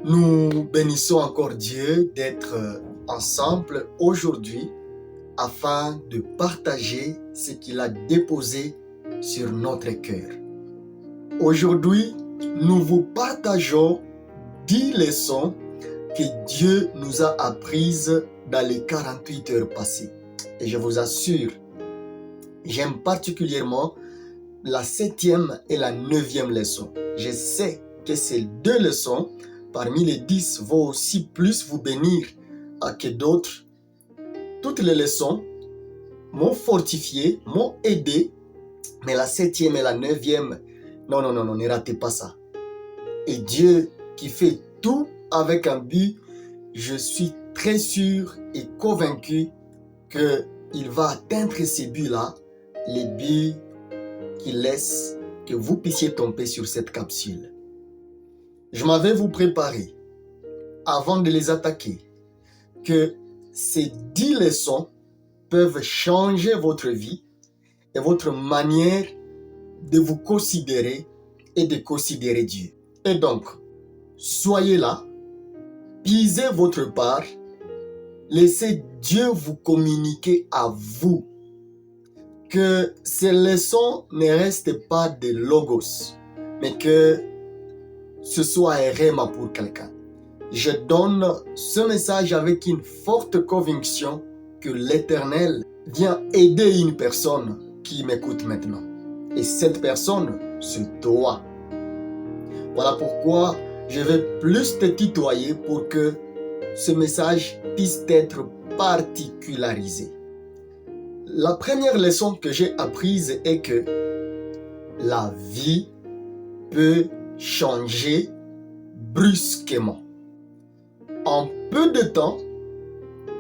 Nous bénissons encore Dieu d'être ensemble aujourd'hui afin de partager ce qu'il a déposé sur notre cœur. Aujourd'hui, nous vous partageons 10 leçons que Dieu nous a apprises dans les 48 heures passées. Et je vous assure, j'aime particulièrement la 7e et la 9e leçon. Je sais que ces 2 leçons parmi les 10 vont aussi plus vous bénir que d'autres. Toutes les leçons m'ont fortifié, m'ont aidé, mais la 7e et la 9e, non, ne ratez pas ça. Et Dieu qui fait tout avec un but, je suis très sûr et convaincu qu'il va atteindre ces buts-là, les buts qu'il laisse que vous puissiez tomber sur cette capsule. Je m'avais vous préparé, avant de les attaquer, que ces 10 leçons peuvent changer votre vie et votre manière de vous considérer et de considérer Dieu. Et donc, soyez là, pisez votre part, laissez Dieu vous communiquer à vous. Que ces leçons ne restent pas des logos, mais que ce soit un rhéma pour quelqu'un. Je donne ce message avec une forte conviction que l'Éternel vient aider une personne qui m'écoute maintenant. Et cette personne, c'est toi. Voilà pourquoi je vais plus te tutoyer pour que ce message puisse être particularisé. La première leçon que j'ai apprise est que la vie peut changer brusquement. En peu de temps,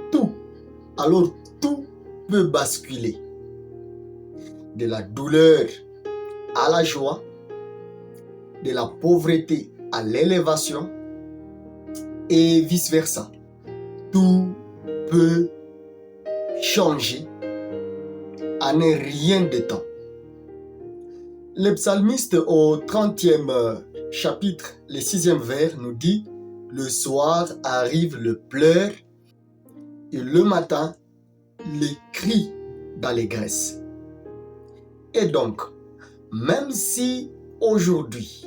tout peut basculer. De la douleur à la joie, de la pauvreté à l'élévation et vice-versa. Tout peut changer en rien de temps. Le psalmiste au 30e chapitre, le 6e vers nous dit: le soir arrive le pleur et le matin les cris d'allégresse. Et donc, même si aujourd'hui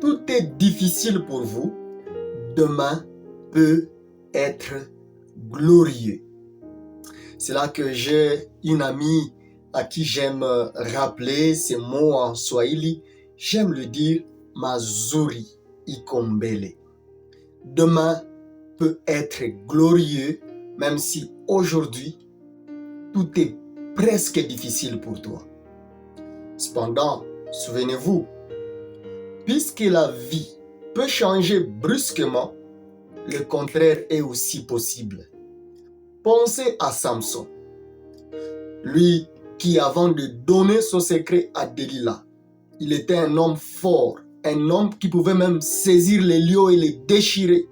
tout est difficile pour vous, demain peut être glorieux. C'est là que j'ai une amie à qui j'aime rappeler ces mots en Swahili. J'aime le dire mazuri ikombele. Demain peut être glorieux, même si aujourd'hui tout est presque difficile pour toi. Cependant, souvenez-vous, puisque la vie peut changer brusquement, le contraire est aussi possible. Pensez à Samson, lui qui, avant de donner son secret à Delilah, il était un homme fort, un homme qui pouvait même saisir les lions et les déchirer.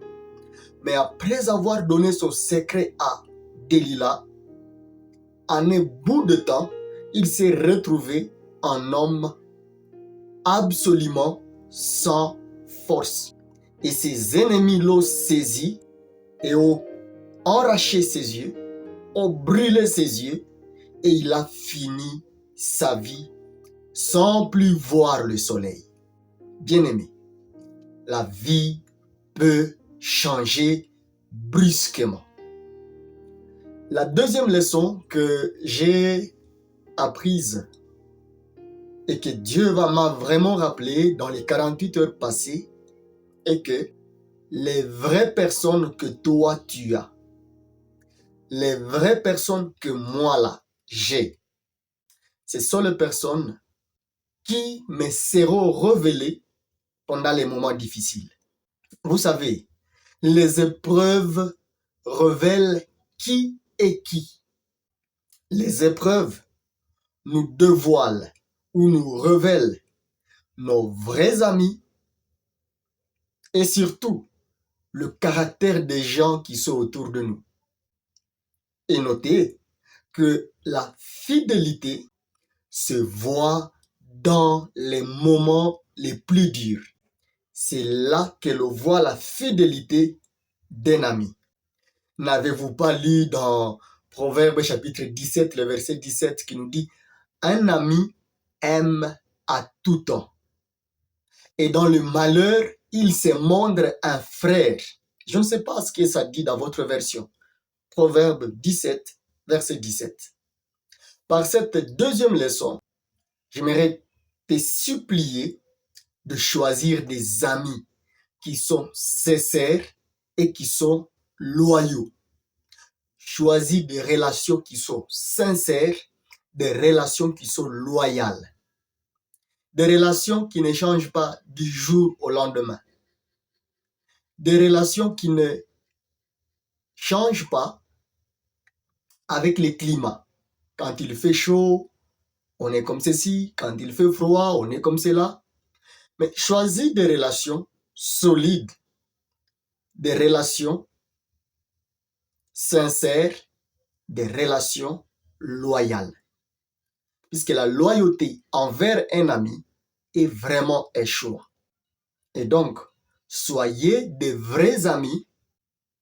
Mais après avoir donné son secret à Delilah, en un bout de temps, il s'est retrouvé un homme absolument sans force. Et ses ennemis l'ont saisi et ont arraché ses yeux, ont brûlé ses yeux, et il a fini sa vie sans plus voir le soleil. Bien-aimé, la vie peut changer brusquement. La deuxième leçon que j'ai apprise et que Dieu m'a vraiment rappelé dans les 48 heures passées est que les vraies personnes que toi tu as, les vraies personnes que moi là j'ai, ce sont les personnes qui me seront révélées pendant les moments difficiles. Vous savez, les épreuves révèlent qui est qui. Les épreuves nous dévoilent ou nous révèlent nos vrais amis et surtout le caractère des gens qui sont autour de nous. Et notez que la fidélité se voit dans les moments les plus durs. C'est là que l'on voit la fidélité d'un ami. N'avez-vous pas lu dans Proverbe chapitre 17, le verset 17 qui nous dit « Un ami aime à tout temps. Et dans le malheur, il se montre un frère. » Je ne sais pas ce que ça dit dans votre version. Proverbe 17, verset 17. Par cette deuxième leçon, j'aimerais te supplier de choisir des amis qui sont sincères et qui sont loyaux. Choisis des relations qui sont sincères, des relations qui sont loyales. Des relations qui ne changent pas du jour au lendemain. Des relations qui ne changent pas avec les climats. Quand il fait chaud, on est comme ceci. Quand il fait froid, on est comme cela. Mais choisis des relations solides, des relations sincères, des relations loyales. Puisque la loyauté envers un ami est vraiment un choix. Et donc, soyez de vrais amis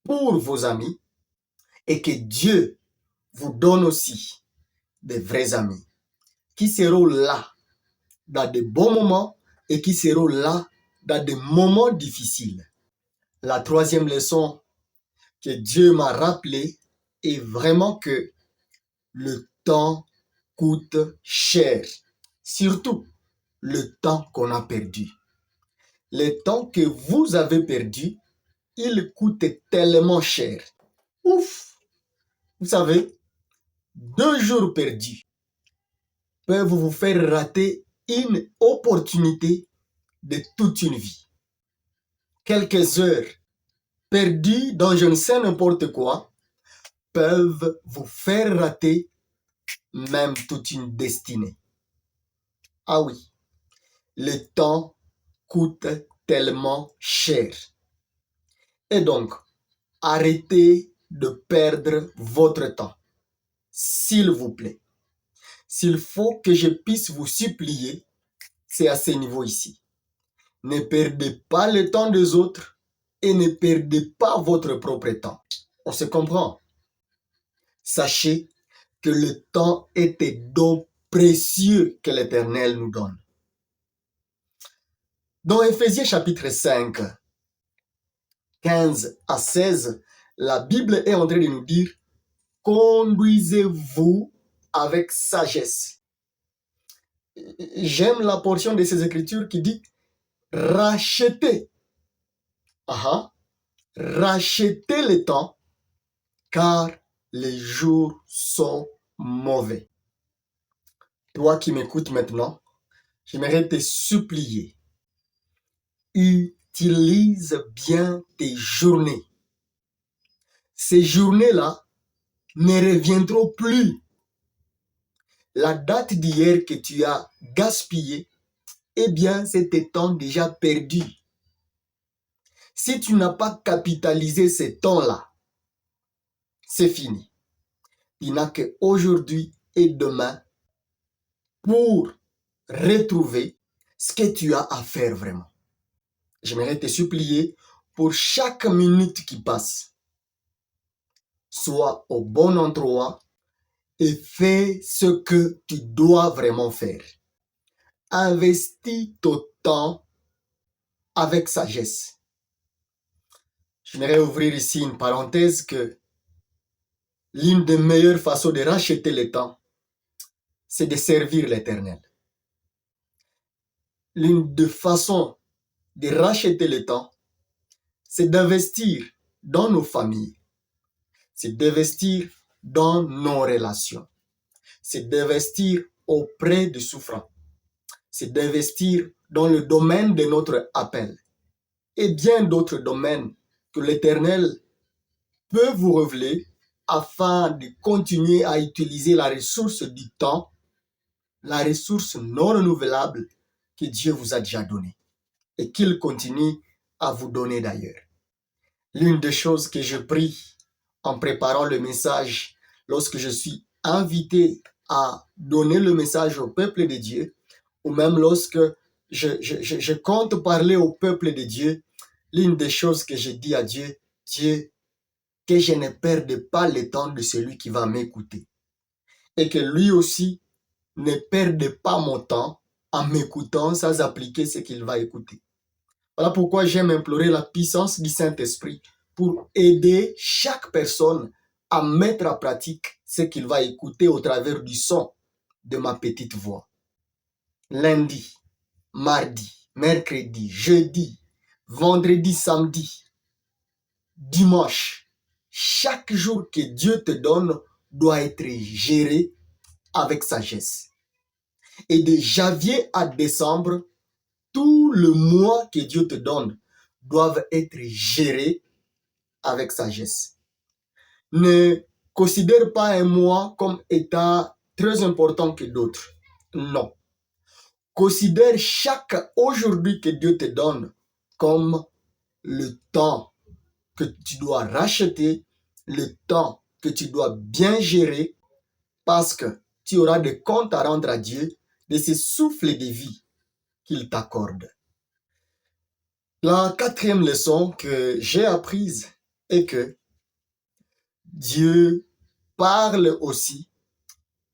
pour vos amis et que Dieu vous donne aussi des vrais amis qui seront là dans de bons moments et qui seront là dans des moments difficiles. La troisième leçon que Dieu m'a rappelée est vraiment que le temps coûte cher. Surtout le temps qu'on a perdu. Le temps que vous avez perdu, il coûte tellement cher. Ouf! Vous savez, 2 jours perdus peuvent vous faire rater une opportunité de toute une vie. Quelques heures perdues dans je ne sais n'importe quoi peuvent vous faire rater même toute une destinée. Ah oui, le temps coûte tellement cher. Et donc, arrêtez de perdre votre temps. S'il vous plaît. S'il faut que je puisse vous supplier, c'est à ce niveau ici. Ne perdez pas le temps des autres et ne perdez pas votre propre temps. On se comprend. Sachez que le temps est un don précieux que l'Éternel nous donne. Dans Éphésiens chapitre 5, 15 à 16, la Bible est en train de nous dire « Conduisez-vous avec sagesse ». J'aime la portion de ces Écritures qui dit « Rachetez ». Rachetez le temps car les jours sont mauvais. Toi qui m'écoutes maintenant, j'aimerais te supplier. Utilise bien tes journées. Ces journées-là ne reviendront plus. La date d'hier que tu as gaspillée, eh bien, c'est un temps déjà perdu. Si tu n'as pas capitalisé ce temps-là, c'est fini. Il n'a qu'aujourd'hui et demain pour retrouver ce que tu as à faire vraiment. J'aimerais te supplier pour chaque minute qui passe, sois au bon endroit et fais ce que tu dois vraiment faire. Investis ton temps avec sagesse. J'aimerais ouvrir ici une parenthèse que l'une des meilleures façons de racheter le temps, c'est de servir l'Éternel. L'une des façons de racheter le temps, c'est d'investir dans nos familles, c'est d'investir dans nos relations, c'est d'investir auprès des souffrants, c'est d'investir dans le domaine de notre appel et bien d'autres domaines que l'Éternel peut vous révéler afin de continuer à utiliser la ressource du temps, la ressource non renouvelable que Dieu vous a déjà donnée et qu'il continue à vous donner d'ailleurs. L'une des choses que je prie en préparant le message, lorsque je suis invité à donner le message au peuple de Dieu, ou même lorsque je compte parler au peuple de Dieu, l'une des choses que j'ai dit à Dieu, Dieu, que je ne perde pas le temps de celui qui va m'écouter. Et que lui aussi ne perde pas mon temps en m'écoutant sans appliquer ce qu'il va écouter. Voilà pourquoi j'aime implorer la puissance du Saint-Esprit pour aider chaque personne à mettre en pratique ce qu'il va écouter au travers du son de ma petite voix. Lundi, mardi, mercredi, jeudi, vendredi, samedi, dimanche, chaque jour que Dieu te donne doit être géré avec sagesse. Et de janvier à décembre, tout le mois que Dieu te donne doivent être gérés avec sagesse. Ne considère pas un mois comme étant très important que d'autres. Non. Considère chaque aujourd'hui que Dieu te donne comme le temps que tu dois racheter, le temps que tu dois bien gérer, parce que tu auras des comptes à rendre à Dieu de ce souffle de vie qu'il t'accorde. La quatrième leçon que j'ai apprise est que Dieu parle aussi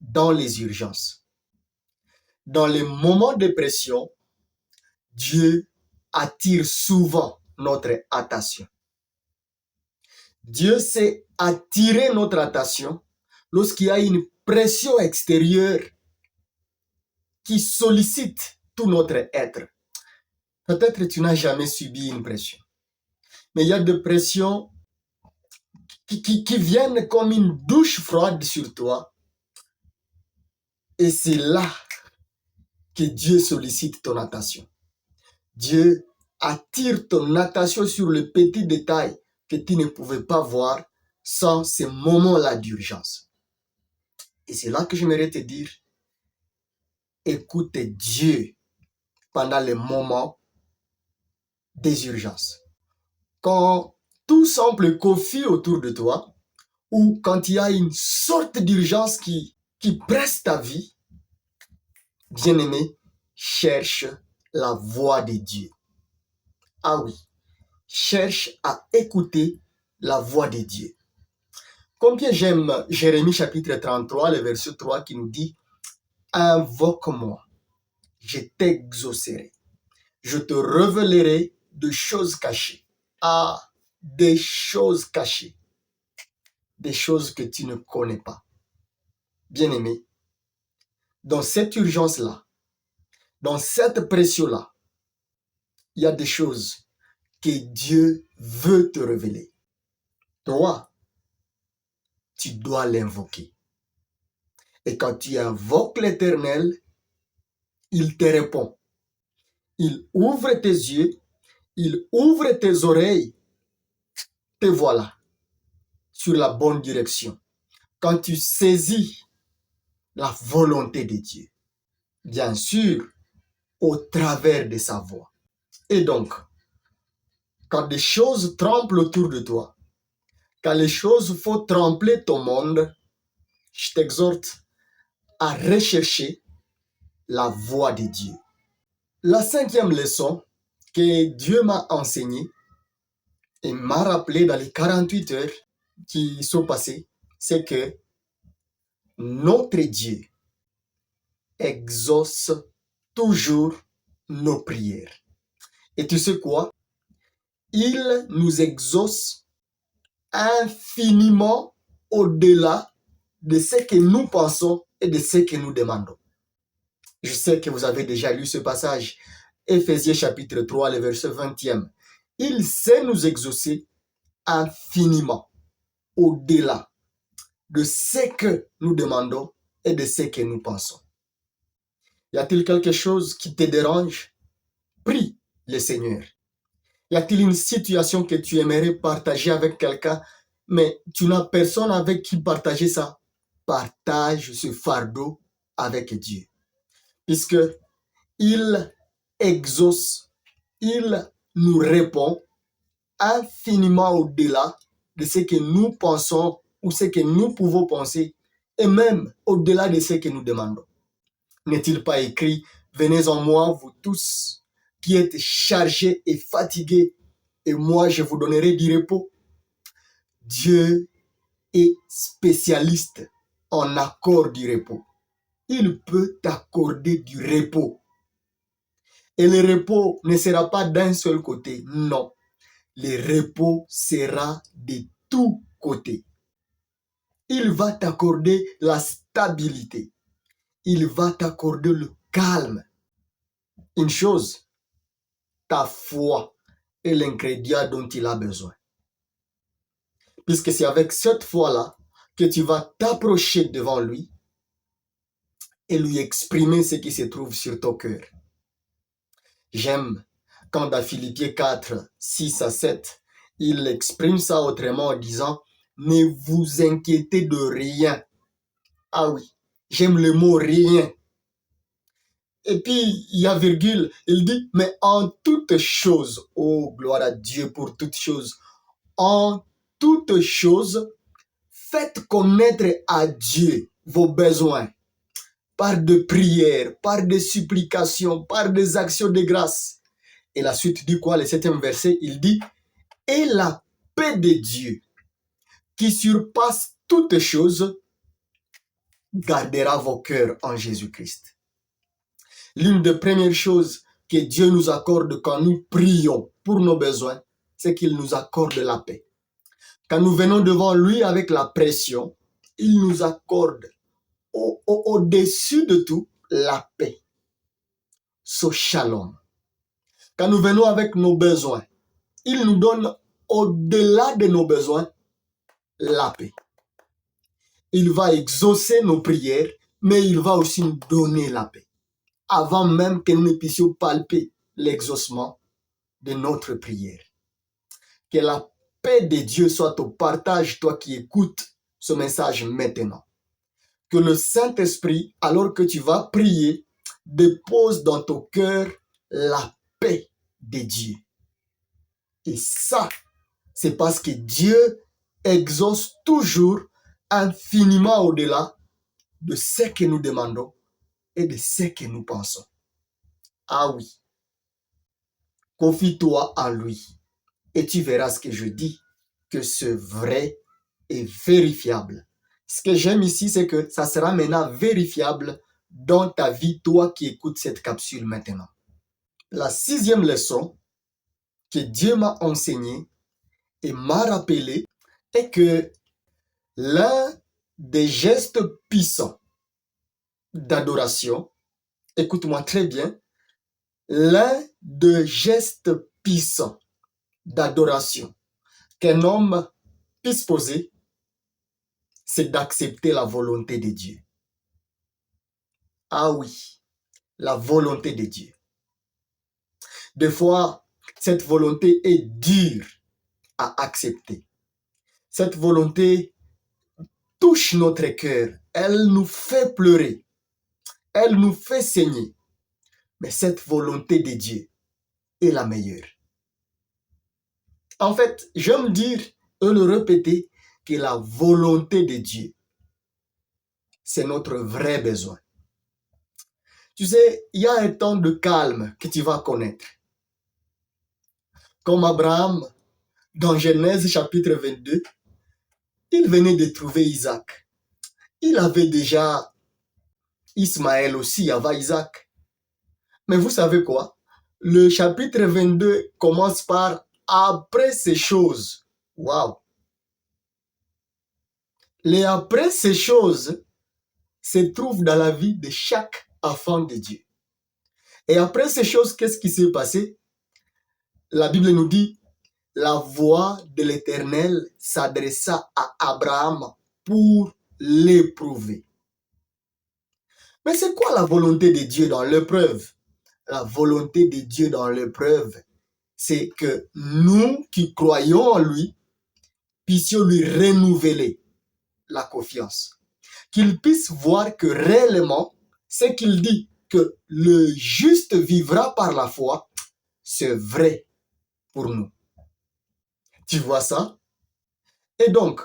dans les urgences. Dans les moments de pression, Dieu attire souvent notre attention. Dieu sait attirer notre attention lorsqu'il y a une pression extérieure qui sollicite tout notre être. Peut-être que tu n'as jamais subi une pression, mais il y a des pressions qui viennent comme une douche froide sur toi. Et c'est là que Dieu sollicite ton attention. Dieu attire ton attention sur le petit détail que tu ne pouvais pas voir sans ces moments-là d'urgence. Et c'est là que j'aimerais te dire, écoute Dieu pendant les moments des urgences. Quand tout semble confus autour de toi, ou quand il y a une sorte d'urgence qui presse ta vie, bien-aimé, cherche la voix de Dieu. Ah oui, cherche à écouter la voix de Dieu. Combien j'aime Jérémie chapitre 33, le verset 3 qui nous dit « Invoque-moi, je t'exaucerai, je te révélerai de choses cachées. » Ah, des choses cachées, des choses que tu ne connais pas. Bien-aimé, dans cette urgence-là, dans cette pression-là, il y a des choses que Dieu veut te révéler. Toi, tu dois l'invoquer. Et quand tu invoques l'Éternel, il te répond. Il ouvre tes yeux, il ouvre tes oreilles. Te voilà sur la bonne direction. Quand tu saisis la volonté de Dieu, bien sûr, au travers de sa voix. Et donc, quand des choses tremblent autour de toi, quand les choses font trembler ton monde, je t'exhorte à rechercher la voix de Dieu. La cinquième leçon que Dieu m'a enseignée et m'a rappelé dans les 48 heures qui sont passées, c'est que notre Dieu exauce toujours nos prières. Et tu sais quoi? Il nous exauce infiniment au-delà de ce que nous pensons et de ce que nous demandons. Je sais que vous avez déjà lu ce passage, Éphésiens chapitre 3, le verset 20e. Il sait nous exaucer infiniment au-delà de ce que nous demandons et de ce que nous pensons. Y a-t-il quelque chose qui te dérange? Prie le Seigneur. Y a-t-il une situation que tu aimerais partager avec quelqu'un, mais tu n'as personne avec qui partager ça? Partage ce fardeau avec Dieu. Puisque il exauce, il nous répond infiniment au-delà de ce que nous pensons ou ce que nous pouvons penser, et même au-delà de ce que nous demandons. N'est-il pas écrit, venez en moi, vous tous qui êtes chargés et fatigués, et moi je vous donnerai du repos. Dieu est spécialiste en accord du repos. Il peut t'accorder du repos. Et le repos ne sera pas d'un seul côté, non. Le repos sera de tous côtés. Il va t'accorder la stabilité. Il va t'accorder le calme. Une chose, ta foi est l'ingrédient dont il a besoin. Puisque c'est avec cette foi-là que tu vas t'approcher devant lui et lui exprimer ce qui se trouve sur ton cœur. J'aime quand dans Philippiens 4, 6 à 7, il exprime ça autrement en disant « Ne vous inquiétez de rien ». Ah oui, j'aime le mot « rien ». Et puis, il y a virgule, il dit « Mais en toutes choses, oh gloire à Dieu pour toutes choses, en toutes choses, faites connaître à Dieu vos besoins par de prières, par des supplications, par des actions de grâce. » Et la suite dit quoi? Le 7e verset, il dit « Et la paix de Dieu, qui surpasse toutes choses, gardera vos cœurs en Jésus-Christ. » L'une des premières choses que Dieu nous accorde quand nous prions pour nos besoins, c'est qu'il nous accorde la paix. Quand nous venons devant lui avec la pression, il nous accorde au-dessus de tout la paix. Ce shalom. Quand nous venons avec nos besoins, il nous donne au-delà de nos besoins la paix. Il va exaucer nos prières, mais il va aussi nous donner la paix. Avant même que nous ne puissions palper l'exaucement de notre prière. Que la paix de Dieu soit au partage, toi qui écoutes ce message maintenant. Que le Saint-Esprit, alors que tu vas prier, dépose dans ton cœur la paix de Dieu. Et ça, c'est parce que Dieu exauce toujours infiniment au-delà de ce que nous demandons et de ce que nous pensons. Ah oui, confie-toi en lui et tu verras ce que je dis, que c'est vrai et vérifiable. Ce que j'aime ici, c'est que ça sera maintenant vérifiable dans ta vie, toi qui écoutes cette capsule maintenant. La 6e leçon que Dieu m'a enseignée et m'a rappelé est que l'un des gestes puissants d'adoration, écoute-moi très bien, l'un des gestes puissants d'adoration qu'un homme puisse poser, c'est d'accepter la volonté de Dieu. Ah oui, la volonté de Dieu. Des fois, cette volonté est dure à accepter. Cette volonté touche notre cœur. Elle nous fait pleurer. Elle nous fait saigner. Mais cette volonté de Dieu est la meilleure. En fait, j'aime dire et le répéter que la volonté de Dieu, c'est notre vrai besoin. Tu sais, il y a un temps de calme que tu vas connaître. Comme Abraham, dans Genèse chapitre 22, il venait de trouver Isaac. Il avait déjà Ismaël aussi avant Isaac. Mais vous savez quoi? Le chapitre 22 commence par « après ces choses ». Waouh! Les après ces choses se trouvent dans la vie de chaque enfant de Dieu. Et après ces choses, qu'est-ce qui s'est passé? La Bible nous dit « La voix de l'Éternel s'adressa à Abraham pour l'éprouver ». Mais c'est quoi la volonté de Dieu dans l'épreuve? La volonté de Dieu dans l'épreuve, c'est que nous qui croyons en lui, puissions lui renouveler la confiance. Qu'il puisse voir que réellement, ce qu'il dit, que le juste vivra par la foi, c'est vrai pour nous. Tu vois ça? Et donc,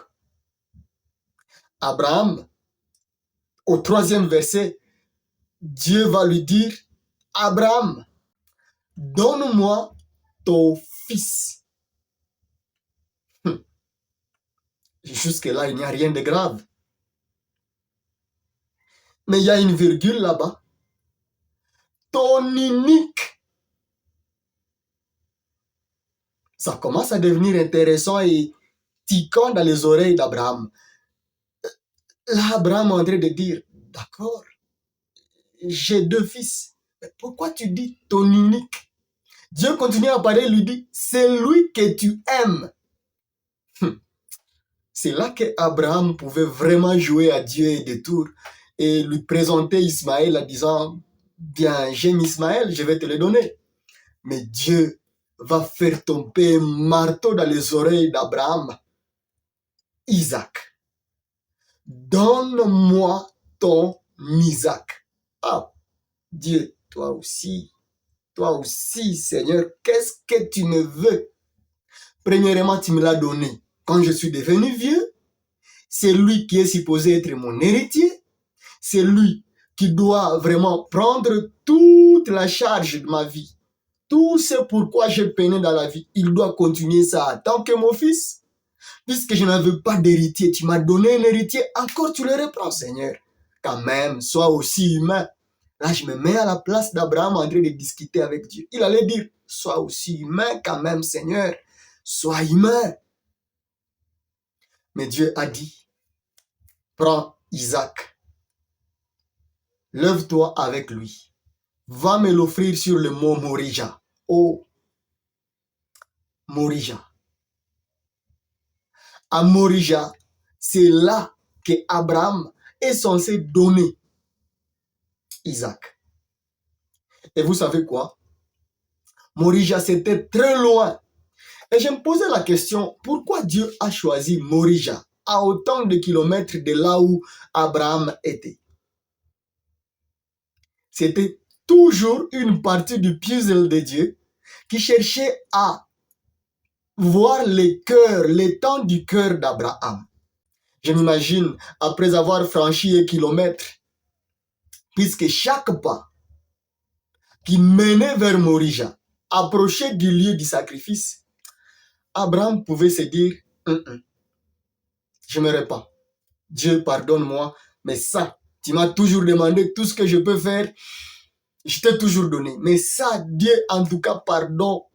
Abraham, au 3e verset, Dieu va lui dire, Abraham, donne-moi ton fils. Jusque-là, il n'y a rien de grave. Mais il y a une virgule là-bas. Ton unique. Ça commence à devenir intéressant et tiquant dans les oreilles d'Abraham. Là, Abraham est en train de dire, d'accord, j'ai 2 fils. Mais pourquoi tu dis ton unique? Dieu continue à parler, lui dit, c'est lui que tu aimes. C'est là que Abraham pouvait vraiment jouer à Dieu des tours et lui présenter Ismaël en disant, bien, j'aime Ismaël, je vais te le donner. Mais Dieu va faire tomber un marteau dans les oreilles d'Abraham. Isaac, donne-moi ton Isaac. Ah, Dieu, toi aussi, Seigneur, qu'est-ce que tu me veux? Premièrement, tu me l'as donné quand je suis devenu vieux. C'est lui qui est supposé être mon héritier. C'est lui qui doit vraiment prendre toute la charge de ma vie. Tout ce pourquoi j'ai peiné dans la vie, il doit continuer ça tant que mon fils. Puisque je n'avais pas d'héritier, tu m'as donné un héritier, encore tu le reprends, Seigneur. Quand même, sois aussi humain. Là, je me mets à la place d'Abraham en train de discuter avec Dieu. Il allait dire, sois aussi humain quand même, Seigneur. Sois humain. Mais Dieu a dit, prends Isaac. Lève-toi avec lui. Va me l'offrir sur le mont Morija. Oh, Morija. À Morija, c'est là que Abraham est censé donner Isaac. Et vous savez quoi? Morija, c'était très loin. Et je me posais la question, pourquoi Dieu a choisi Morija à autant de kilomètres de là où Abraham était? C'était toujours une partie du puzzle de Dieu qui cherchait à voir les cœurs, les temps du cœur d'Abraham. Je m'imagine, après avoir franchi un kilomètre, puisque chaque pas qui menait vers Morija approchait du lieu du sacrifice, Abraham pouvait se dire, je ne me répands. Dieu, pardonne-moi, mais ça, tu m'as toujours demandé tout ce que je peux faire, je t'ai toujours donné. Mais ça, Dieu, en tout cas, pardon,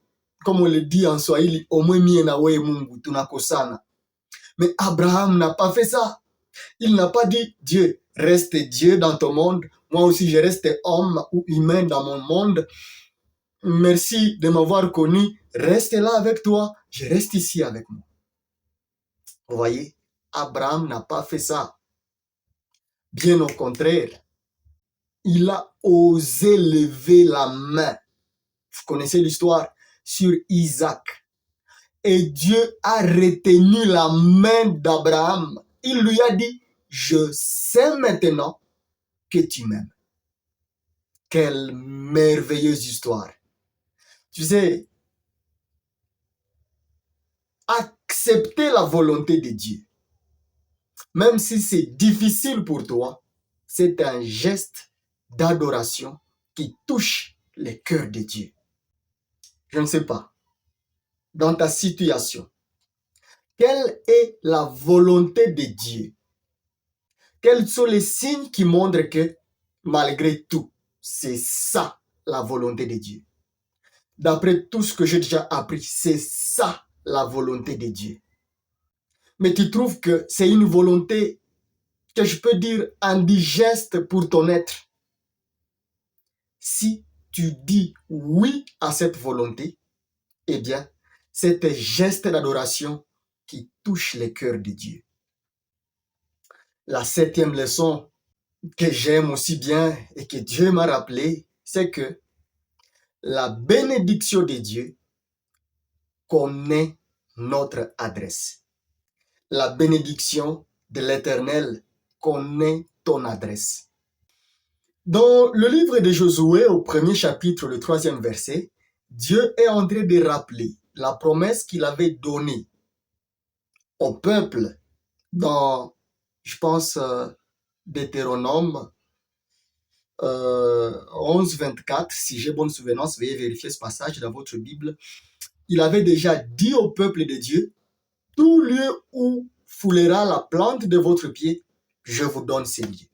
comme on le dit en Swahili, au moins mie na wewe Mungu, tunakosana. Mais Abraham n'a pas fait ça. Il n'a pas dit, Dieu, reste Dieu dans ton monde, moi aussi je reste homme ou humain dans mon monde. Merci de m'avoir connu, reste là avec toi, je reste ici avec moi. Vous voyez, Abraham n'a pas fait ça. Bien au contraire, il a osé lever la main. Vous connaissez l'histoire sur Isaac. Et Dieu a retenu la main d'Abraham. Il lui a dit, je sais maintenant que tu m'aimes. Quelle merveilleuse histoire. Tu sais, accepter la volonté de Dieu, même si c'est difficile pour toi, c'est un geste d'adoration qui touche le cœur de Dieu. Je ne sais pas, dans ta situation, quelle est la volonté de Dieu? Quels sont les signes qui montrent que, malgré tout, c'est ça la volonté de Dieu? D'après tout ce que j'ai déjà appris, c'est ça la volonté de Dieu. Mais tu trouves que c'est une volonté que je peux dire indigeste pour ton être. Si tu dis oui à cette volonté, eh bien, c'est un geste d'adoration qui touche le cœur de Dieu. La 7e leçon que j'aime aussi bien et que Dieu m'a rappelé, c'est que la bénédiction de Dieu connaît notre adresse. La bénédiction de l'Éternel connaît ton adresse. Dans le livre de Josué, au 1er chapitre, le 3e verset, Dieu est en train de rappeler la promesse qu'il avait donnée au peuple dans, je pense, Deutéronome, 11, 24, si j'ai bonne souvenance, veuillez vérifier ce passage dans votre Bible. Il avait déjà dit au peuple de Dieu, tout lieu où foulera la plante de votre pied, je vous donne ces lieux.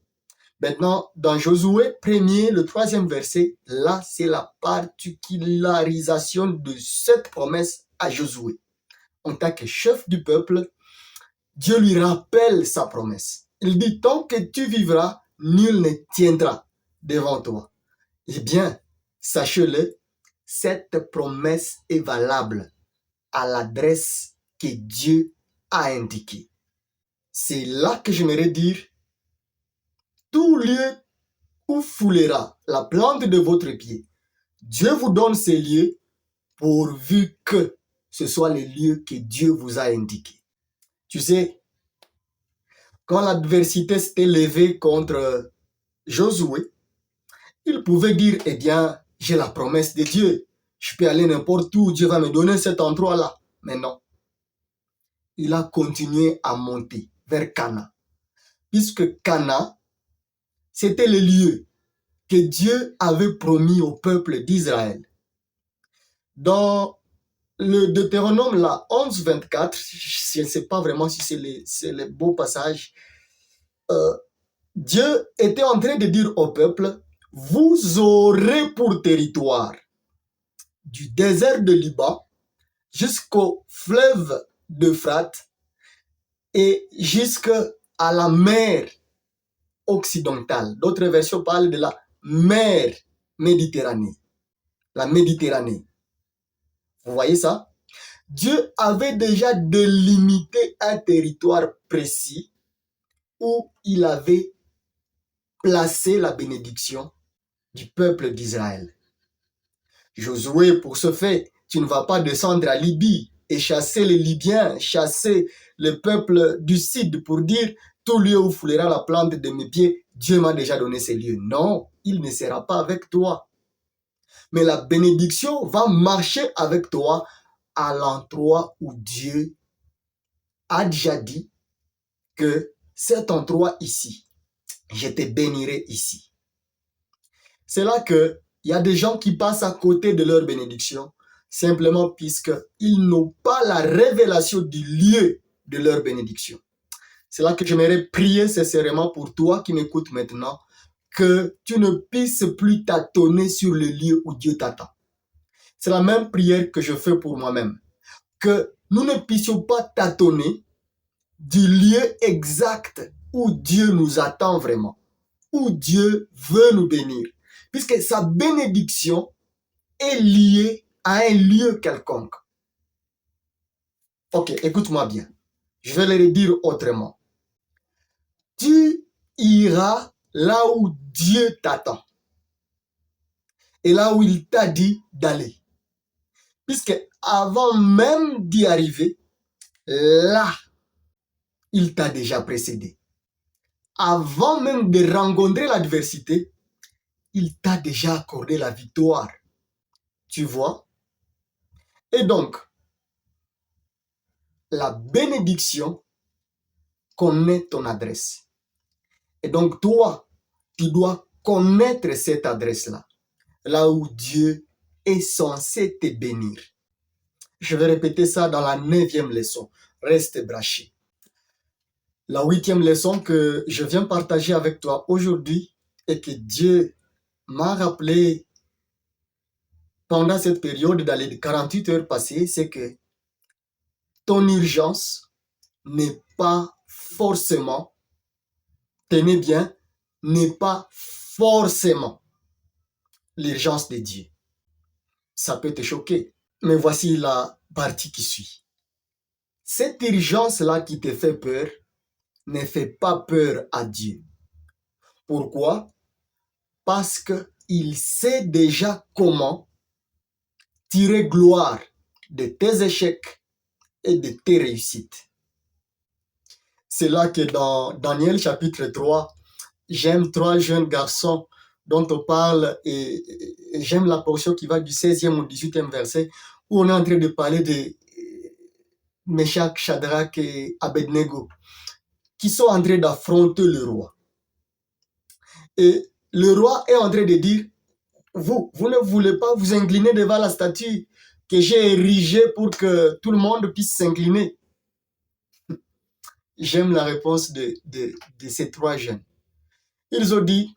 Maintenant, dans Josué 1er, le 3e verset, là, c'est la particularisation de cette promesse à Josué. En tant que chef du peuple, Dieu lui rappelle sa promesse. Il dit, tant que tu vivras, nul ne tiendra devant toi. Eh bien, sachez-le, cette promesse est valable à l'adresse que Dieu a indiquée. C'est là que j'aimerais dire, tout lieu où foulera la plante de votre pied, Dieu vous donne ces lieux pourvu que ce soit les lieux que Dieu vous a indiqués. Tu sais, quand l'adversité s'était levée contre Josué, il pouvait dire, eh bien, j'ai la promesse de Dieu. Je peux aller n'importe où, Dieu va me donner cet endroit-là. Mais non. Il a continué à monter vers Cana. Puisque Cana, c'était le lieu que Dieu avait promis au peuple d'Israël. Dans le Deutéronome, là, 11, 24, je ne sais pas vraiment si c'est le beau passage, Dieu était en train de dire au peuple, vous aurez pour territoire du désert de Liban jusqu'au fleuve d'Euphrate et jusqu'à la mer occidentale. D'autres versions parlent de la mer Méditerranée. La Méditerranée. Vous voyez ça? Dieu avait déjà délimité un territoire précis où il avait placé la bénédiction du peuple d'Israël. Josué, pour ce fait, tu ne vas pas descendre à Libye et chasser les Libyens, chasser le peuple du Sud pour dire tout lieu où foulera la plante de mes pieds, Dieu m'a déjà donné ces lieux. Non, il ne sera pas avec toi. Mais la bénédiction va marcher avec toi à l'endroit où Dieu a déjà dit que cet endroit ici, je te bénirai ici. C'est là qu'il y a des gens qui passent à côté de leur bénédiction simplement puisqu'ils n'ont pas la révélation du lieu de leur bénédiction. C'est là que j'aimerais prier sincèrement pour toi qui m'écoutes maintenant, que tu ne puisses plus tâtonner sur le lieu où Dieu t'attend. C'est la même prière que je fais pour moi-même. Que nous ne puissions pas tâtonner du lieu exact où Dieu nous attend vraiment, où Dieu veut nous bénir, puisque sa bénédiction est liée à un lieu quelconque. Ok, écoute-moi bien. Je vais le dire autrement. Tu iras là où Dieu t'attend et là où il t'a dit d'aller. Puisque avant même d'y arriver, là, il t'a déjà précédé. Avant même de rencontrer l'adversité, il t'a déjà accordé la victoire. Tu vois? Et donc, la bénédiction connaît ton adresse. Et donc, toi, tu dois connaître cette adresse-là, là où Dieu est censé te bénir. Je vais répéter ça dans la 9e leçon. Reste branché. La 8e leçon que je viens partager avec toi aujourd'hui et que Dieu m'a rappelé pendant cette période, dans les 48 heures passées, c'est que ton urgence n'est pas forcément, tenez bien, n'est pas forcément l'urgence de Dieu. Ça peut te choquer, mais voici la partie qui suit. Cette urgence-là qui te fait peur ne fait pas peur à Dieu. Pourquoi? Parce qu'il sait déjà comment tirer gloire de tes échecs et de tes réussites. C'est là que dans Daniel chapitre 3, j'aime 3 jeunes garçons dont on parle et j'aime la portion qui va du 16e au 18e verset où on est en train de parler de Meshach, Shadrach et Abednego qui sont en train d'affronter le roi. Et le roi est en train de dire, vous ne voulez pas vous incliner devant la statue que j'ai érigée pour que tout le monde puisse s'incliner. J'aime la réponse de ces trois jeunes. Ils ont dit,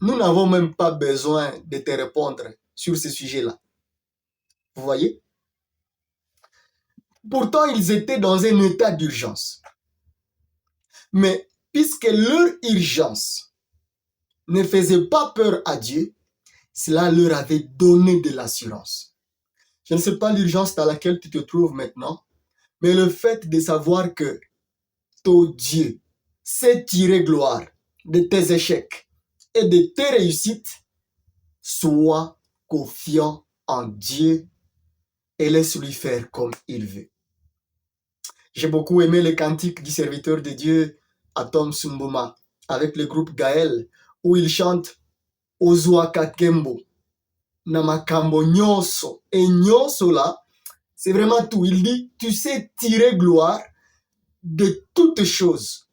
nous n'avons même pas besoin de te répondre sur ce sujet-là. Vous voyez? Pourtant, ils étaient dans un état d'urgence. Mais puisque leur urgence ne faisait pas peur à Dieu, cela leur avait donné de l'assurance. Je ne sais pas l'urgence dans laquelle tu te trouves maintenant, mais le fait de savoir que ton Dieu sait tirer gloire de tes échecs et de tes réussites, sois confiant en Dieu et laisse-lui faire comme il veut. J'ai beaucoup aimé les cantiques du serviteur de Dieu, Atom Sumboma, avec le groupe Gaël, où il chante Ozuaka Kembo, Namakambo Nyoso. Et Nyoso là, c'est vraiment tout. Il dit, tu sais tirer gloire de toutes choses.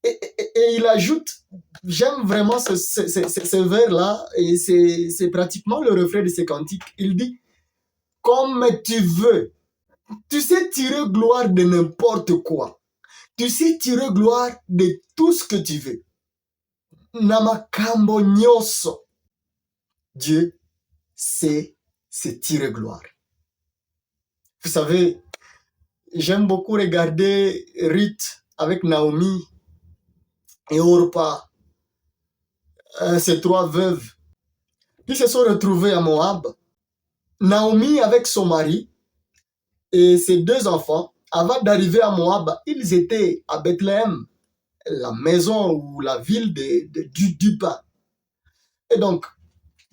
Et il ajoute, j'aime vraiment ce vers-là, et c'est pratiquement le refrain de ce cantique. Il dit, comme tu veux, tu sais tirer gloire de n'importe quoi. Tu sais tirer gloire de tout ce que tu veux. Namakambo nyoso. Dieu sait se tirer gloire. Vous savez, j'aime beaucoup regarder Ruth avec Naomi et Orpa, ces trois veuves qui se sont retrouvées à Moab. Naomi avec son mari et ses deux enfants, avant d'arriver à Moab, ils étaient à Bethléem, la maison ou la ville du pain. Et donc,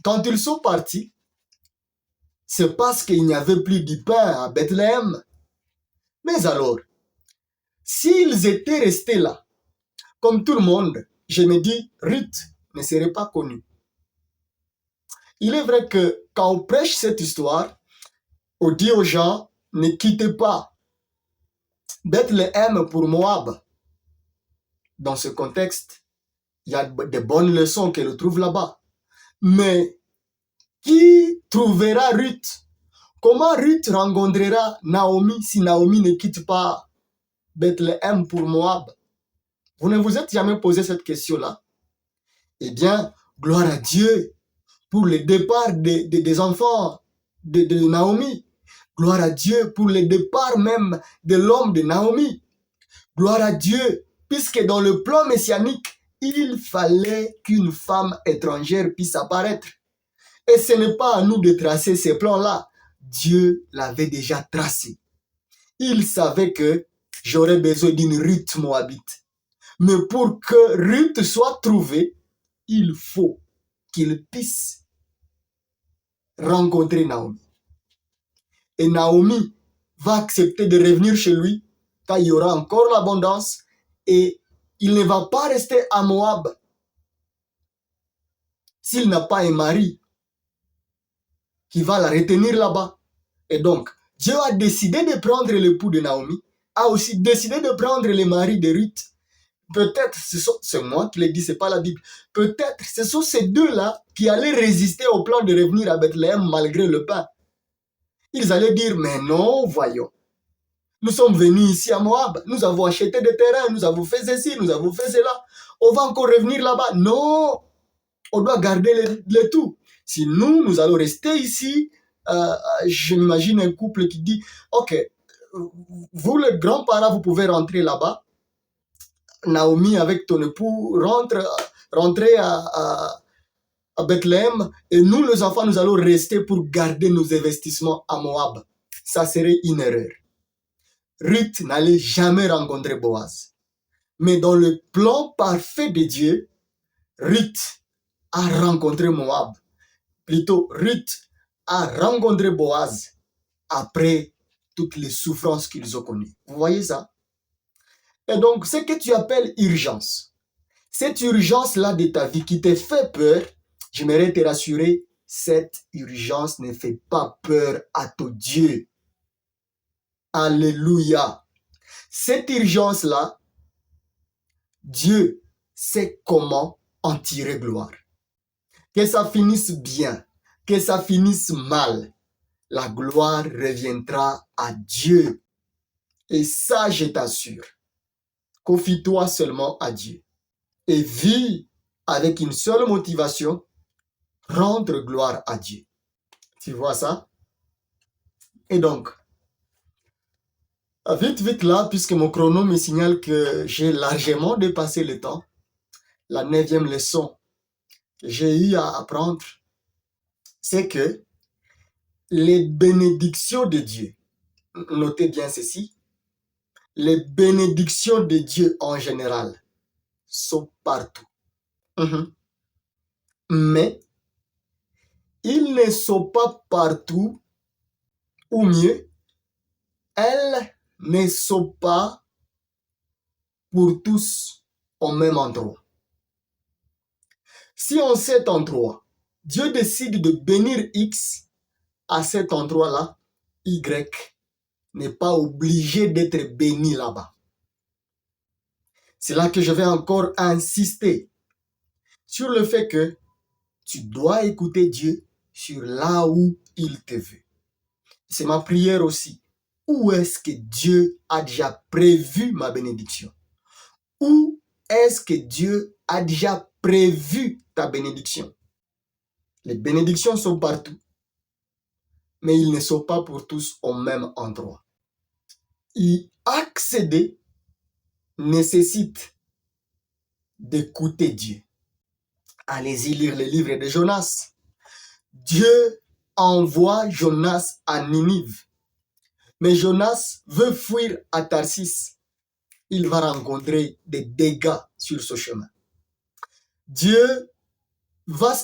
quand ils sont partis, c'est parce qu'il n'y avait plus de pain à Bethléem. Mais alors, s'ils étaient restés là, comme tout le monde, je me dis, Ruth ne serait pas connue. Il est vrai que quand on prêche cette histoire, on dit aux gens, ne quittez pas Bethléem pour Moab. Dans ce contexte, il y a de bonnes leçons qu'elle trouve là-bas. Mais qui trouvera Ruth? Comment Ruth rencontrera Naomi si Naomi ne quitte pas Bethléem pour Moab? Vous ne vous êtes jamais posé cette question-là? Eh bien, gloire à Dieu pour le départ des enfants de Naomi. Gloire à Dieu pour le départ même de l'homme de Naomi. Gloire à Dieu, puisque dans le plan messianique, il fallait qu'une femme étrangère puisse apparaître. Et ce n'est pas à nous de tracer ces plans-là. Dieu l'avait déjà tracé. Il savait que j'aurais besoin d'une Ruth moabite. Mais pour que Ruth soit trouvée, il faut qu'il puisse rencontrer Naomi. Et Naomi va accepter de revenir chez lui quand il y aura encore l'abondance et il ne va pas rester à Moab s'il n'a pas un mari qui va la retenir là-bas. Et donc, Dieu a décidé de prendre l'époux de Naomi, a aussi décidé de prendre le mari de Ruth. Peut-être, c'est moi qui l'ai dit, c'est pas la Bible. Peut-être, ce sont ces deux-là qui allaient résister au plan de revenir à Bethléem malgré le pain. Ils allaient dire, mais non, voyons. Nous sommes venus ici à Moab, nous avons acheté des terrains, nous avons fait ceci, nous avons fait cela. On va encore revenir là-bas. Non, on doit garder le tout. Si nous allons rester ici, je m'imagine un couple qui dit, ok, vous les grands-parents, vous pouvez rentrer là-bas. Naomi avec ton époux rentrez à Bethléem et nous les enfants nous allons rester pour garder nos investissements à Moab. Ça serait une erreur. Ruth n'allait jamais rencontrer Boaz. Mais dans le plan parfait de Dieu, Ruth a rencontré Moab. Plutôt, Ruth a rencontré Boaz après toutes les souffrances qu'ils ont connues. Vous voyez ça? Et donc, ce que tu appelles urgence, cette urgence-là de ta vie qui te fait peur, j'aimerais te rassurer, cette urgence ne fait pas peur à ton Dieu. Alléluia. Cette urgence-là, Dieu sait comment en tirer gloire. Que ça finisse bien, que ça finisse mal, la gloire reviendra à Dieu. Et ça, je t'assure, confie-toi seulement à Dieu. Et vis avec une seule motivation, rendre gloire à Dieu. Tu vois ça? Et donc, vite là, puisque mon chrono me signale que j'ai largement dépassé le temps, la 9e leçon que j'ai eu à apprendre, c'est que les bénédictions de Dieu, notez bien ceci, les bénédictions de Dieu en général sont partout. Mais ils ne sont pas partout, ou mieux, elles ne sont pas pour tous au même endroit. Si en cet endroit, Dieu décide de bénir X, à cet endroit-là, Y n'est pas obligé d'être béni là-bas. C'est là que je vais encore insister sur le fait que tu dois écouter Dieu sur là où il te veut. C'est ma prière aussi. Où est-ce que Dieu a déjà prévu ma bénédiction? Où est-ce que Dieu a déjà prévu ta bénédiction? Les bénédictions sont partout, mais ils ne sont pas pour tous au même endroit. Y accéder nécessite d'écouter Dieu. Allez-y lire le livre de Jonas. Dieu envoie Jonas à Ninive. Mais Jonas veut fuir à Tarsis. Il va rencontrer des dégâts sur ce chemin. Dieu va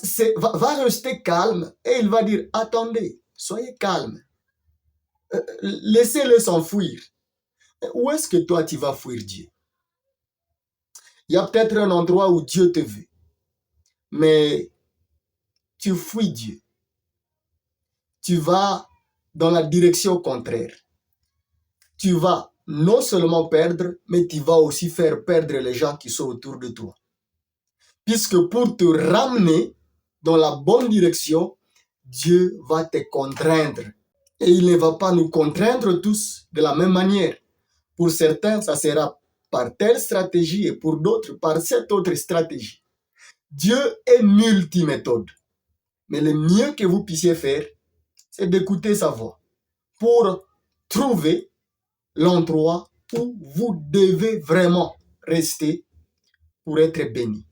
rester calme et il va dire, attendez, soyez calme. Laissez-le s'enfuir. Où est-ce que toi tu vas fuir Dieu? Il y a peut-être un endroit où Dieu te veut. Mais tu fuis Dieu. Tu vas dans la direction contraire. Tu vas non seulement perdre, mais tu vas aussi faire perdre les gens qui sont autour de toi. Puisque pour te ramener dans la bonne direction, Dieu va te contraindre. Et il ne va pas nous contraindre tous de la même manière. Pour certains, ça sera par telle stratégie et pour d'autres, par cette autre stratégie. Dieu est multiméthode. Mais le mieux que vous puissiez faire, c'est d'écouter sa voix pour trouver l'endroit où vous devez vraiment rester pour être béni.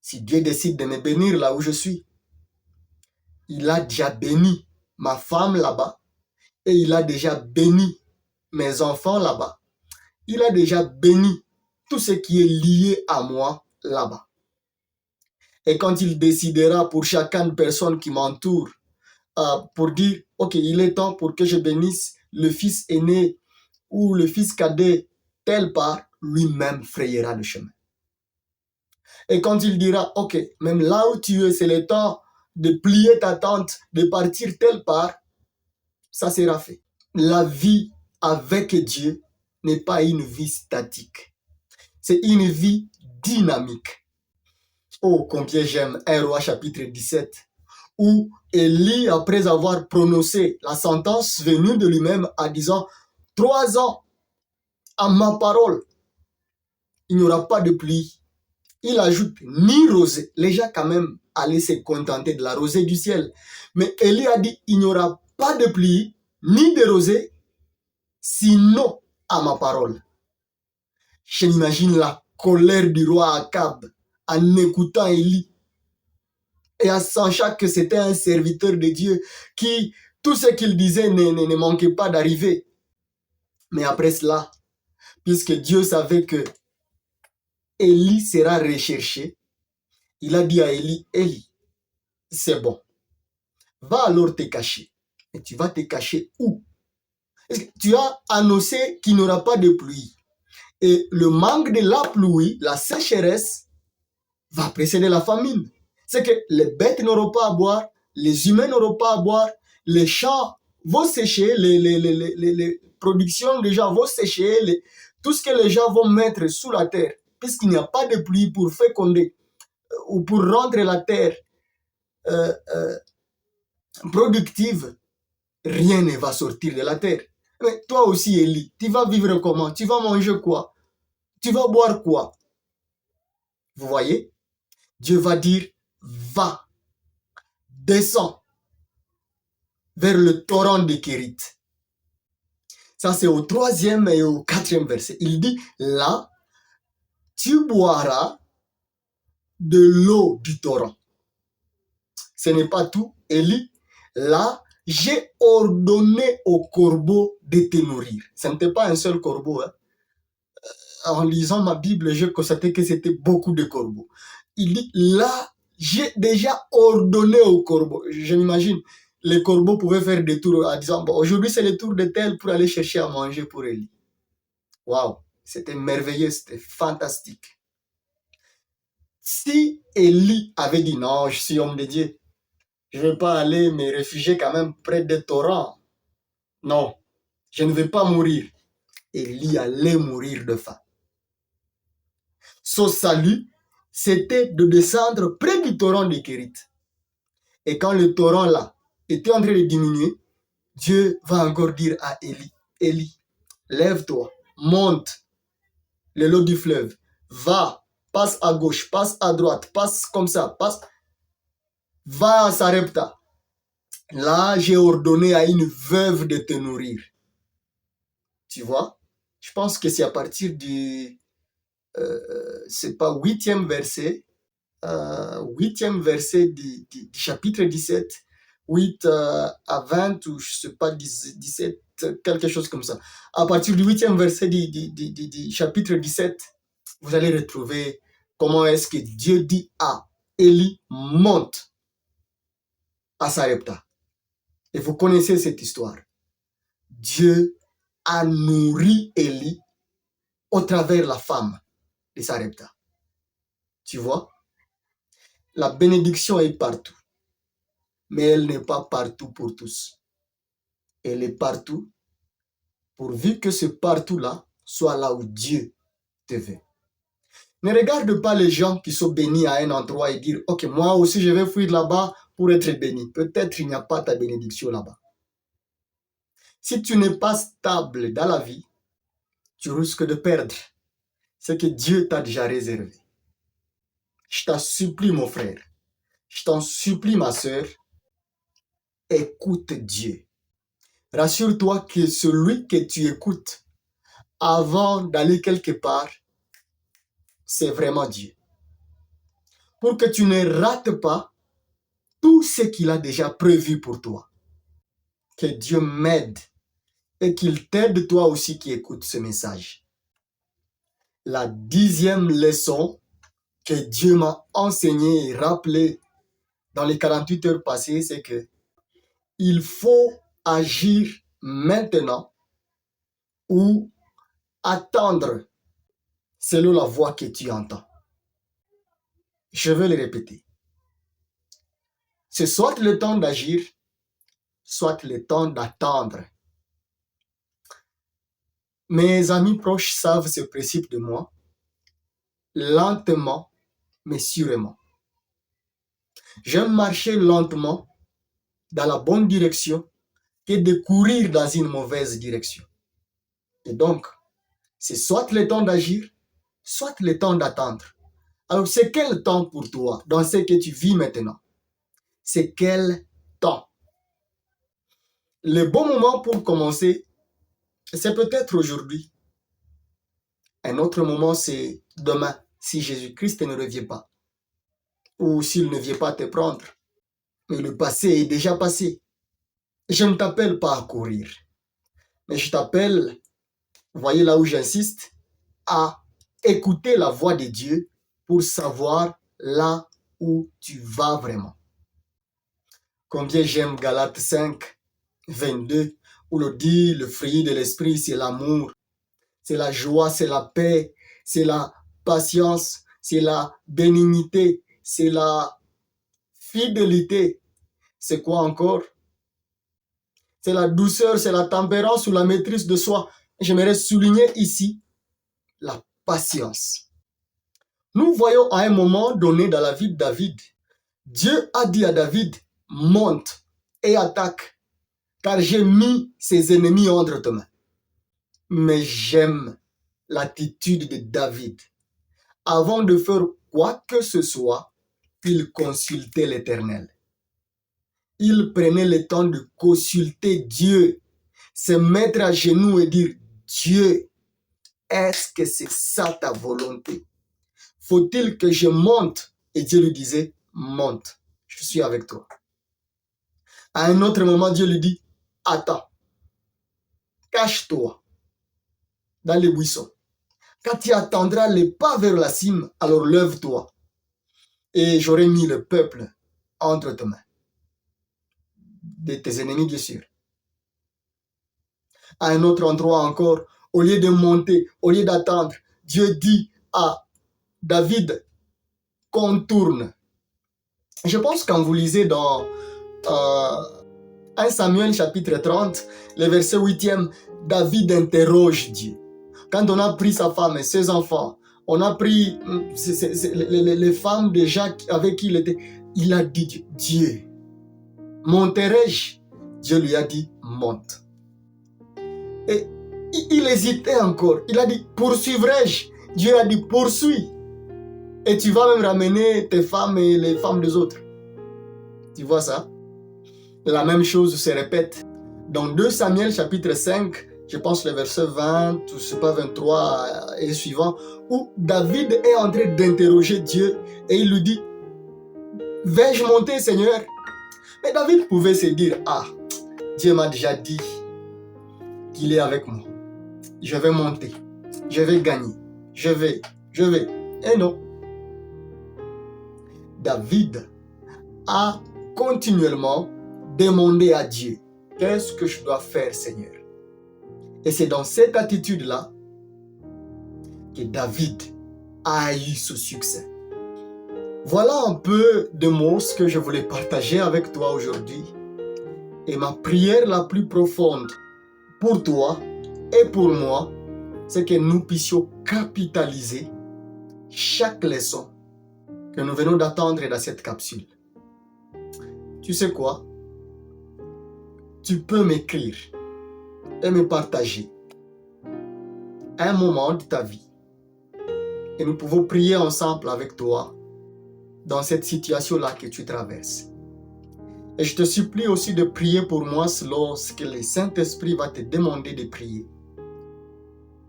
Si Dieu décide de me bénir là où je suis, il a déjà béni ma femme là-bas et il a déjà béni mes enfants là-bas. Il a déjà béni tout ce qui est lié à moi là-bas. Et quand il décidera pour chacune personne qui m'entoure, pour dire, ok, il est temps pour que je bénisse le fils aîné ou le fils cadet tel part, lui-même frayera le chemin. Et quand il dira, ok, même là où tu es, c'est le temps de plier ta tente, de partir telle part, ça sera fait. La vie avec Dieu n'est pas une vie statique. C'est une vie dynamique. Oh, combien j'aime 1 Roi chapitre 17, où Élie, après avoir prononcé la sentence venue de lui-même, en disant, 3 ans à ma parole, il n'y aura pas de pluie. Il ajoute, ni rosée. Les gens quand même allaient se contenter de la rosée du ciel. Mais Élie a dit, il n'y aura pas de pluie, ni de rosée, sinon à ma parole. Je m'imagine la colère du roi Akab en écoutant Élie et en sachant que c'était un serviteur de Dieu qui, tout ce qu'il disait ne manquait pas d'arriver. Mais après cela, puisque Dieu savait que Élie sera recherché, il a dit à Élie, Élie, c'est bon, va alors te cacher. Et tu vas te cacher où? Tu as annoncé qu'il n'y aura pas de pluie. Et le manque de la pluie, la sécheresse, va précéder la famine. C'est que les bêtes n'auront pas à boire, les humains n'auront pas à boire, les champs vont sécher, les productions des gens vont sécher, tout ce que les gens vont mettre sous la terre, puisqu'il n'y a pas de pluie pour féconder ou pour rendre la terre productive, rien ne va sortir de la terre. Mais toi aussi, Élie, tu vas vivre comment? Tu vas manger quoi? Tu vas boire quoi? Vous voyez? Dieu va dire, va, descends vers le torrent de Kérit. Ça, c'est au 3e et au 4e verset. Il dit, là, tu boiras de l'eau du torrent. Ce n'est pas tout. Élie, là, j'ai ordonné au corbeau de te nourrir. Ce n'était pas un seul corbeau. Hein. En lisant ma Bible, j'ai constaté que c'était beaucoup de corbeaux. Il dit, là, j'ai déjà ordonné au corbeau. Je m'imagine, les corbeaux pouvaient faire des tours en disant, bon, aujourd'hui c'est le tour de tel pour aller chercher à manger pour Élie. Waouh, c'était merveilleux, c'était fantastique. Si Élie avait dit, non, je suis homme de Dieu, je ne vais pas aller me réfugier quand même près des torrents. Non, je ne vais pas mourir. Élie allait mourir de faim. Son salut, c'était de descendre près du torrent de Kérit. Et quand le torrent là était en train de diminuer, Dieu va encore dire à Élie, Élie, lève-toi, monte le long du fleuve, va, passe à gauche, passe à droite, passe comme ça, passe, va à Sarepta. Là, j'ai ordonné à une veuve de te nourrir. Tu vois? Je pense que c'est à partir du, c'est pas 8e verset, 8e verset du chapitre 17, 8 à 20, ou je sais pas, 17, quelque chose comme ça. À partir du 8e verset du chapitre 17, vous allez retrouver comment est-ce que Dieu dit à Élie, monte à Sarepta. Et vous connaissez cette histoire. Dieu a nourri Élie au travers la femme de Sarepta. Tu vois? La bénédiction est partout. Mais elle n'est pas partout pour tous. Elle est partout pourvu que ce partout-là soit là où Dieu te veut. Ne regarde pas les gens qui sont bénis à un endroit et dire, ok, moi aussi je vais fuir là-bas pour être béni. Peut-être il n'y a pas ta bénédiction là-bas. Si tu n'es pas stable dans la vie, tu risques de perdre ce que Dieu t'a déjà réservé. Je t'en supplie, mon frère. Je t'en supplie, ma sœur. Écoute Dieu. Rassure-toi que celui que tu écoutes avant d'aller quelque part, c'est vraiment Dieu. Pour que tu ne rates pas tout ce qu'il a déjà prévu pour toi. Que Dieu m'aide et qu'il t'aide toi aussi qui écoutes ce message. La 10e leçon que Dieu m'a enseignée et rappelée dans les 48 heures passées, c'est que il faut agir maintenant ou attendre selon la voix que tu entends. Je vais le répéter. C'est soit le temps d'agir, soit le temps d'attendre. Mes amis proches savent ce principe de moi. Lentement, mais sûrement. J'aime marcher lentement dans la bonne direction que de courir dans une mauvaise direction. Et donc, c'est soit le temps d'agir, soit le temps d'attendre. Alors, c'est quel temps pour toi dans ce que tu vis maintenant? C'est quel temps? Le bon moment pour commencer, c'est peut-être aujourd'hui. Un autre moment, c'est demain, si Jésus-Christ ne revient pas. Ou s'il ne vient pas te prendre. Mais le passé est déjà passé. Je ne t'appelle pas à courir. Mais je t'appelle, voyez là où j'insiste, à écouter la voix de Dieu pour savoir là où tu vas vraiment. Combien j'aime Galates 5, 22, où l'on dit le fruit de l'esprit, c'est l'amour, c'est la joie, c'est la paix, c'est la patience, c'est la bénignité, c'est la fidélité. C'est quoi encore? C'est la douceur, c'est la tempérance ou la maîtrise de soi. J'aimerais souligner ici la patience. Nous voyons à un moment donné dans la vie de David, Dieu a dit à David, monte et attaque, car j'ai mis ses ennemis entre tes mains. Mais j'aime l'attitude de David. Avant de faire quoi que ce soit, il consultait l'Éternel. Il prenait le temps de consulter Dieu, se mettre à genoux et dire, Dieu, est-ce que c'est ça ta volonté? Faut-il que je monte? Et Dieu lui disait, monte, je suis avec toi. À un autre moment, Dieu lui dit, attends, cache-toi dans les buissons. Quand tu attendras les pas vers la cime, alors lève-toi. Et j'aurai mis le peuple entre tes mains. De tes ennemis, bien sûr. À un autre endroit encore, au lieu de monter, au lieu d'attendre, Dieu dit à David, contourne. Je pense quand vous lisez dans 1 Samuel chapitre 30, le verset 8e, David interroge Dieu. Quand on a pris sa femme et ses enfants, on a pris les femmes déjà avec qui il était, il a dit, Dieu, monterai-je? Dieu lui a dit, monte. Et il hésitait encore. Il a dit, poursuivrai-je? Dieu a dit, poursuis. Et tu vas même ramener tes femmes et les femmes des autres. Tu vois ça? La même chose se répète. Dans 2 Samuel chapitre 5, je pense le verset 20, ou c'est pas 23 et suivant, où David est en train d'interroger Dieu et il lui dit, vais-je monter, Seigneur? Mais David pouvait se dire, ah, Dieu m'a déjà dit qu'il est avec moi. Je vais monter, je vais gagner, je vais. Et non. David a continuellement demandé à Dieu, qu'est-ce que je dois faire, Seigneur? Et c'est dans cette attitude-là que David a eu ce succès. Voilà un peu de mots ce que je voulais partager avec toi aujourd'hui. Et ma prière la plus profonde pour toi et pour moi, c'est que nous puissions capitaliser chaque leçon que nous venons d'attendre dans cette capsule. Tu sais quoi? Tu peux m'écrire et me partager un moment de ta vie. Et nous pouvons prier ensemble avec toi dans cette situation-là que tu traverses. Et je te supplie aussi de prier pour moi lorsque le Saint-Esprit va te demander de prier.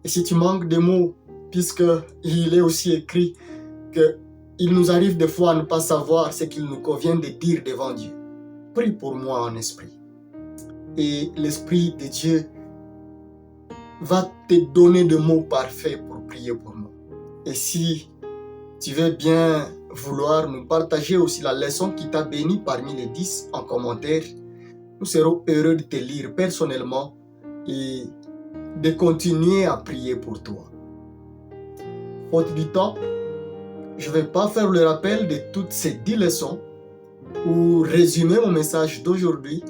Et si tu manques de mots, puisqu'il est aussi écrit qu'il nous arrive des fois à ne pas savoir ce qu'il nous convient de dire devant Dieu, prie pour moi en esprit. Et l'Esprit de Dieu va te donner des mots parfaits pour prier pour moi. Et si tu veux bien vouloir nous partager aussi la leçon qui t'a béni parmi les 10 en commentaire, nous serons heureux de te lire personnellement et de continuer à prier pour toi. Faute du temps, je ne vais pas faire le rappel de toutes ces 10 leçons ou résumer mon message d'aujourd'hui,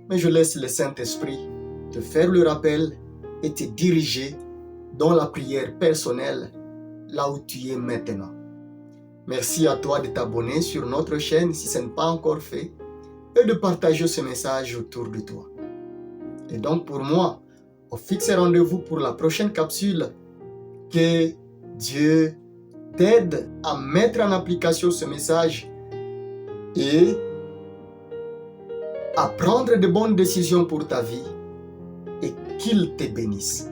mais je laisse le Saint-Esprit te faire le rappel et te diriger dans la prière personnelle là où tu es maintenant. Merci à toi de t'abonner sur notre chaîne si ce n'est pas encore fait et de partager ce message autour de toi. Et donc pour moi, on fixe rendez-vous pour la prochaine capsule. Que Dieu t'aide à mettre en application ce message et à prendre de bonnes décisions pour ta vie et qu'il te bénisse.